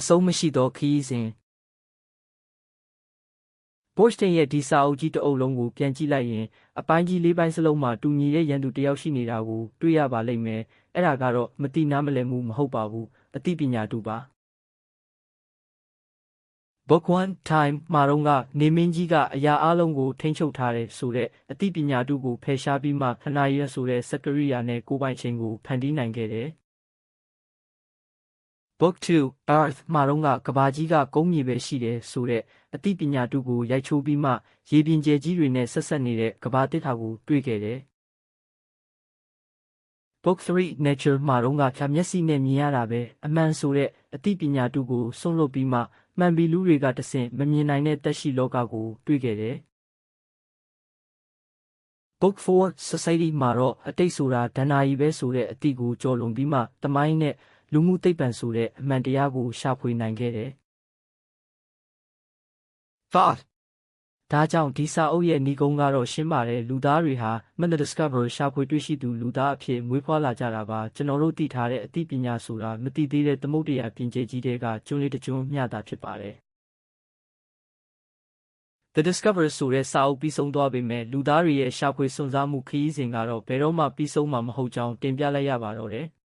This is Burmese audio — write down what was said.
အဆုံးမရှိသောခရီးစဉ် Boston ရဲ့ဒီစာအုပ်ကြီးတစ်အုပ်လုံးကိုပြန်ကြည့်လိုက်ရင်အပိုင်းကြီး၄ပိုင်းစလုံးမှာတူညီတဲ့ရန်သူတစ်ယောက်ရှိနေတာကိုတွေ့ရပါလိမ့်မယ်။အဲ့ဒါကတော့မတိနားမလည်မှုမဟုတ်ပါဘူး။အသိပညာတူပါ။ Book 1 Time မှာတော့ကနေမင်းကြီးကအရာအလုံးကိုထိန်းချုပ်ထားတယ်ဆိုတဲ့အသိပညာတူကိုဖယ်ရှားပြီးမှခဏရဆိုတဲ့စကရိယာနဲ့ကိုပိုင်ချိန်ကိုဖန်တီးနိုင်ခဲ့တယ်။ Book 2 Earth မှာတော့ကဘာကြီးကကုန်းမြေပဲရှိတယ်ဆိုတဲ့အသိပညာတူကိုရိုက်ချိုးပြီးမှရေပြင်ကျဲကြီးတွေနဲ့ဆက်ဆက်နေတဲ့ကဘာတစ်ထာကိုတွေ့ခဲ့တယ်။ Book 3 Nature မှာတော့ဖြာမျက်စိနဲ့မြင်ရတာပဲအမှန်ဆိုတဲ့အသိပညာတူကိုစွန့်လွတ်ပြီးမှမှန်ဘီလူတွေကတဆင့်မမြင်နိုင်တဲ့တက်ရှိလောကကိုတွေ့ခဲ့တယ်။ Book 4 Society မှာတော့အတိတ်ဆိုတာဒဏ္ဍာရီပဲဆိုတဲ့အသိကိုကျော်လွန်ပြီးမှတမိုင်းနဲ့လူမှုသိပ္ပံဆိုတဲ့အမှန်တရားကိုရှာဖွေနိုင်ခဲ့တယ်။ Thought ဒါကြောင့်ဒီစာအုပ်ရဲ့ဏီကုန်းကတော့ရှင်းပါတယ်လူသားတွေဟာMeta-discover ရှာဖွေတွေ့ရှိသူလူသားအဖြစ်မွေးဖွားလာကြတာပါကျွန်တော်တို့သိထားတဲ့အသိပညာဆိုတာမသိသေးတဲ့သမုဒ္ဒရာပြင်ကျဲကြီးတွေကကျွန်းလေးတစ်ကျွန်းမျှတာဖြစ်ပါတယ်။ The Discoverer ဆိုတဲ့စာအုပ်ပြီးဆုံးသွားပေမဲ့လူသားတွေရဲ့ရှာဖွေစွန့်စားမှုခရီးစဉ်ကတော့ဘယ်တော့မှပြီးဆုံးမှာမဟုတ်ကြောင်းတင်ပြလိုက်ရပါတော့တယ်။